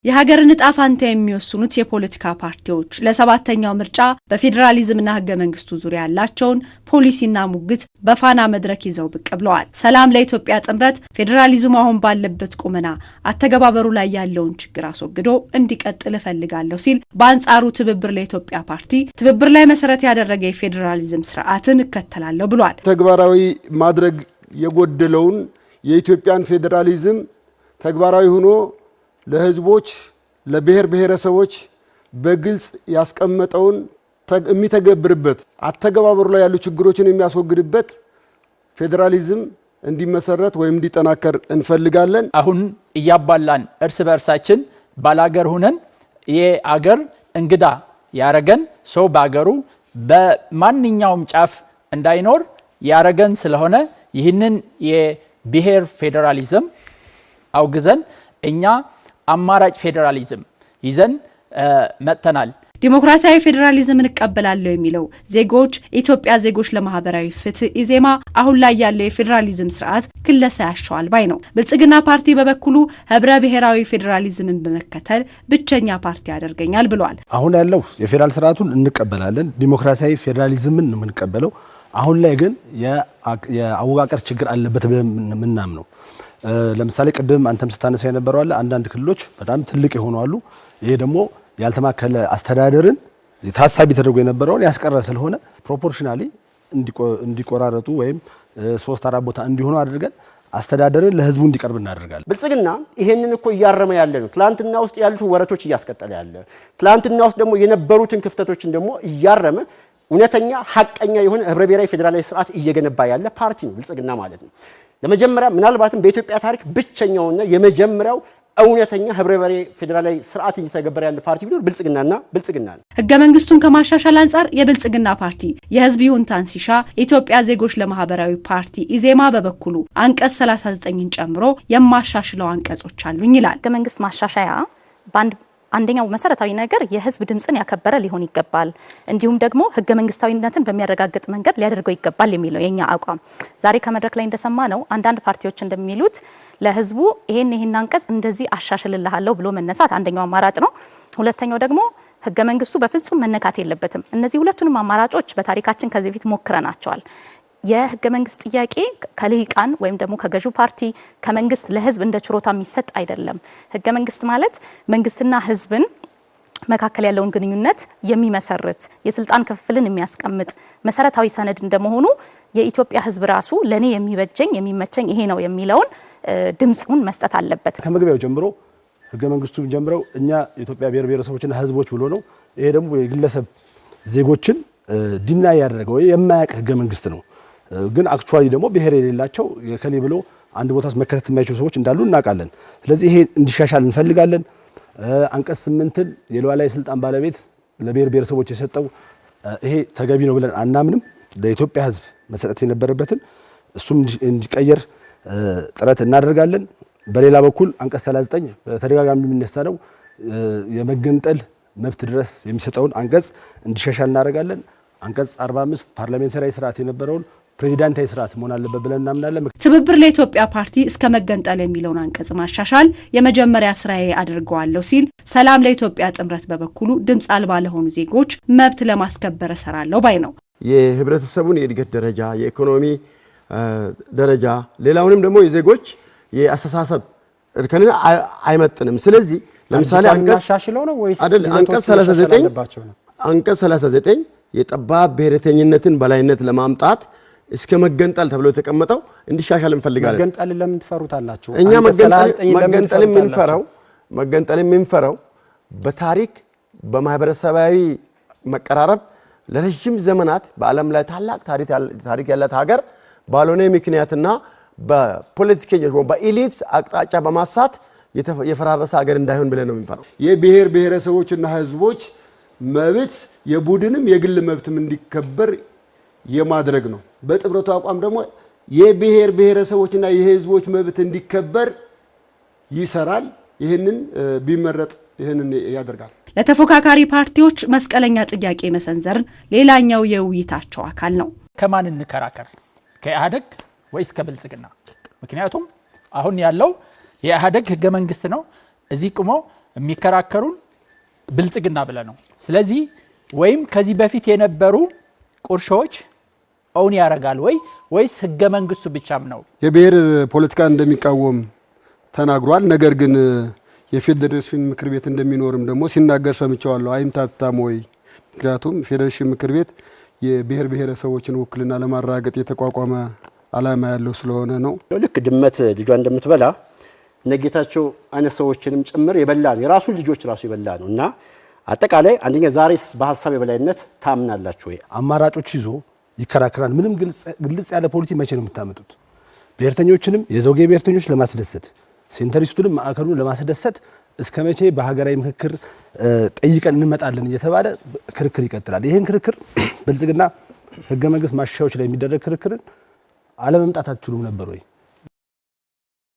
የሀገርን ዕጣ ፈንታ የሚወስኑት የፖለቲካ ፓርቲዎች ለሰባተኛው ምርጫ በፌዴራሊዝምና ህገ መንግስቱ ዙሪያ ያላቸውን ፖሊሲና ሙግት በፋና መድረክ ይዘው ብቅ ብለዋል። ሰላም ለኢትዮጵያ ጥምረት ፌዴራሊዝሙ አሁን ባለበት ቁመና አተገባበሩ ላይ ያለውን ችግር አስወግዶ እንዲቀጥል እፈልጋለሁ ሲል፣ በአንጻሩ ትብብር ለኢትዮጵያ ፓርቲ ትብብር ላይ መሰረት ያደረገ የፌዴራሊዝም ስርዓትን እከተላለሁ ብሏል። ተግባራዊ ማድረግ የጎደለውን የኢትዮጵያን ፌዴራሊዝም ተግባራዊ ሆኖ ለህዝቦች ለብሔር ብሔረሰቦች በግልጽ ያስቀመጠውን የሚተገብርበት አተገባበሩ ላይ ያሉ ችግሮችን የሚያስወግድበት ፌዴራሊዝም እንዲመሰረት ወይም እንዲጠናከር እንፈልጋለን። አሁን እያባላን እርስ በርሳችን ባላገር ሆነን የአገር እንግዳ ያረገን ሰው ባገሩ በማንኛውም ጫፍ እንዳይኖር ያረገን ስለሆነ ይህንን የብሔር ፌዴራሊዝም አውግዘን እኛ አማራጭ ፌዴራሊዝም ይዘን መተናል። ዲሞክራሲያዊ ፌዴራሊዝምን እቀበላለሁ የሚለው ዜጎች ኢትዮጵያ ዜጎች ለማህበራዊ ፍትህ ኢዜማ አሁን ላይ ያለው የፌዴራሊዝም ስርዓት ክለሳ ያሻዋል ባይ ነው። ብልጽግና ፓርቲ በበኩሉ ህብረ ብሔራዊ ፌዴራሊዝምን በመከተል ብቸኛ ፓርቲ ያደርገኛል ብሏል። አሁን ያለው የፌዴራል ስርዓቱን እንቀበላለን፣ ዲሞክራሲያዊ ፌዴራሊዝምን ነው የምንቀበለው። አሁን ላይ ግን የአወቃቀር ችግር አለበት ምናም ነው። ለምሳሌ ቅድም አንተም ስታነሳ የነበረው አለ አንዳንድ ክልሎች በጣም ትልቅ የሆኑ አሉ። ይሄ ደግሞ ያልተማከለ አስተዳደርን ታሳቢ ተደርጎ የነበረውን ያስቀረ ስለሆነ ፕሮፖርሽናሊ እንዲቆራረጡ ወይም 3-4 ቦታ እንዲሆኑ አድርገን አስተዳደርን ለህዝቡ እንዲቀርብ እናደርጋለን። ብልጽግና ይሄንን እኮ እያረመ ያለ ነው። ትላንትና ውስጥ ያሉትን ወረቶች እያስቀጠለ ያለ፣ ትላንትና ውስጥ ደግሞ የነበሩትን ክፍተቶችን ደግሞ እያረመ እውነተኛ ሐቀኛ የሆነ ህብረ ብሔራዊ ፌዴራላዊ ስርዓት እየገነባ ያለ ፓርቲ ነው ብልጽግና ማለት ነው። ለመጀመሪያ ምናልባትም በኢትዮጵያ ታሪክ ብቸኛውና የመጀመሪያው እውነተኛ ህብረ ብሔራዊ ፌዴራላዊ ስርዓት እየተገበረ ያለ ፓርቲ ቢኖር ብልጽግና ነው። ህገ መንግስቱን ከማሻሻል አንጻር የብልጽግና ፓርቲ የህዝብ ይሁንታን ሲሻ፣ ኢትዮጵያ ዜጎች ለማህበራዊ ፓርቲ ኢዜማ በበኩሉ አንቀጽ 39ን ጨምሮ የማሻሽለው አንቀጾች አሉኝ ይላል። ህገ መንግስት ማሻሻያ አንደኛው መሰረታዊ ነገር የህዝብ ድምጽን ያከበረ ሊሆን ይገባል፣ እንዲሁም ደግሞ ህገ መንግስታዊነትን በሚያረጋግጥ መንገድ ሊያደርገው ይገባል የሚለው የኛ አቋም። ዛሬ ከመድረክ ላይ እንደሰማ ነው አንዳንድ ፓርቲዎች እንደሚሉት ለህዝቡ ይሄን አንቀጽ እንደዚህ አሻሽልልሃለሁ ብሎ መነሳት አንደኛው አማራጭ ነው። ሁለተኛው ደግሞ ህገ መንግስቱ በፍጹም መነካት የለበትም። እነዚህ ሁለቱንም አማራጮች በታሪካችን ከዚህ በፊት ሞክረናቸዋል። የህገ መንግስት ጥያቄ ከልሂቃን ወይም ደግሞ ከገዢው ፓርቲ ከመንግስት ለህዝብ እንደ ችሮታ የሚሰጥ አይደለም። ህገ መንግስት ማለት መንግስትና ህዝብን መካከል ያለውን ግንኙነት የሚመሰርት የስልጣን ክፍፍልን የሚያስቀምጥ መሰረታዊ ሰነድ እንደመሆኑ የኢትዮጵያ ህዝብ ራሱ ለኔ የሚበጀኝ የሚመቸኝ ይሄ ነው የሚለውን ድምጽውን መስጠት አለበት። ከመግቢያው ጀምሮ ህገ መንግስቱ ጀምረው እኛ የኢትዮጵያ ብሔር ብሔረሰቦችና ህዝቦች ብሎ ነው። ይሄ ደግሞ የግለሰብ ዜጎችን ዲና ያደረገው የማያውቅ ህገ መንግስት ነው። ግን አክቹአሊ ደግሞ ብሔር የሌላቸው የከሌ ብሎ አንድ ቦታ መከተት የማይችሉ ሰዎች እንዳሉ እናውቃለን። ስለዚህ ይሄ እንዲሻሻል እንፈልጋለን። አንቀጽ 8ን የሉዓላዊ ስልጣን ባለቤት ለብሔር ብሔረሰቦች የሰጠው ይሄ ተገቢ ነው ብለን አናምንም። ለኢትዮጵያ ህዝብ መሰጠት የነበረበትን እሱም እንዲቀየር ጥረት እናደርጋለን። በሌላ በኩል አንቀጽ 39 በተደጋጋሚ የሚነሳ ነው የመገንጠል መብት ድረስ የሚሰጠውን አንቀጽ እንዲሻሻል እናደርጋለን። አንቀጽ 45 ፓርላሜንታሪ ስርዓት የነበረውን ፕሬዚዳንታዊ ስርዓት መሆን አለበት ብለን እናምናለን። ትብብር ለኢትዮጵያ ፓርቲ እስከ መገንጠል የሚለውን አንቀጽ ማሻሻል የመጀመሪያ ስራዬ አድርገዋለሁ ሲል፣ ሰላም ለኢትዮጵያ ጥምረት በበኩሉ ድምጽ አልባ ለሆኑ ዜጎች መብት ለማስከበር እሰራለሁ ባይ ነው። የህብረተሰቡን የእድገት ደረጃ፣ የኢኮኖሚ ደረጃ፣ ሌላውንም ደግሞ የዜጎች የአስተሳሰብ እርከንን አይመጥንም። ስለዚህ ለምሳሌ አንቀጽ 39 የጠባብ ብሔረተኝነትን በላይነት ለማምጣት እስከ መገንጠል ተብሎ የተቀመጠው እንዲሻሻል እንፈልጋለን። መገንጠል ለምን ትፈሩታላችሁ? እኛ መገንጠል የምንፈራው በታሪክ በማህበረሰባዊ መቀራረብ ለረጅም ዘመናት በዓለም ላይ ታላቅ ታሪክ ያላት ሀገር ባልሆነ ምክንያትና በፖለቲከኞች በኤሊትስ አቅጣጫ በማሳት የፈራረሰ ሀገር እንዳይሆን ብለን ነው የምንፈራው። የብሔር ብሔረሰቦችና ህዝቦች መብት የቡድንም የግል መብትም እንዲከበር የማድረግ ነው። በጥምረቱ አቋም ደግሞ የብሔር ብሔረሰቦችና የህዝቦች መብት እንዲከበር ይሰራል። ይህንን ቢመረጥ ይህንን ያደርጋል። ለተፎካካሪ ፓርቲዎች መስቀለኛ ጥያቄ መሰንዘርን ሌላኛው የውይይታቸው አካል ነው። ከማን እንከራከር? ከኢህአዴግ ወይስ ከብልጽግና? ምክንያቱም አሁን ያለው የኢህአዴግ ህገ መንግስት ነው። እዚህ ቆሞ የሚከራከሩን ብልጽግና ብለ ነው። ስለዚህ ወይም ከዚህ በፊት የነበሩ ቁርሾች ኦውን ያረጋል ወይስ ህገ መንግስቱ ብቻም ነው? የብሔር ፖለቲካ እንደሚቃወም ተናግሯል። ነገር ግን የፌዴሬሽን ምክር ቤት እንደሚኖርም ደግሞ ሲናገር ሰምቻለሁ። አይምታታም ወይ? ምክንያቱም ፌዴሬሽን ምክር ቤት የብሔር ብሔረሰቦችን ውክልና ለማረጋገጥ የተቋቋመ ዓላማ ያለው ስለሆነ ነው። ልክ ድመት ልጇ እንደምትበላ ነጌታቸው አይነት ሰዎችንም ጭምር የበላ ነው፣ የራሱ ልጆች ራሱ የበላ ነው። እና አጠቃላይ አንደኛ ዛሬስ በሐሳብ የበላይነት ታምናላችሁ ወይ? አማራጮች ይዞ ይከራከራል። ምንም ግልጽ ያለ ፖሊሲ መቼ ነው የምታመጡት? ብሔርተኞችንም የዘውጌ ብሔርተኞች ለማስደሰት ሴንተሪስቱንም ማዕከሉን ለማስደሰት እስከ መቼ በሀገራዊ ምክክር ጠይቀን እንመጣለን እየተባለ ክርክር ይቀጥላል። ይሄን ክርክር ብልጽግና ህገ መንግስት ማሻሻያዎች ላይ የሚደረግ ክርክርን አለመምጣት አትችሉም ነበር ወይ?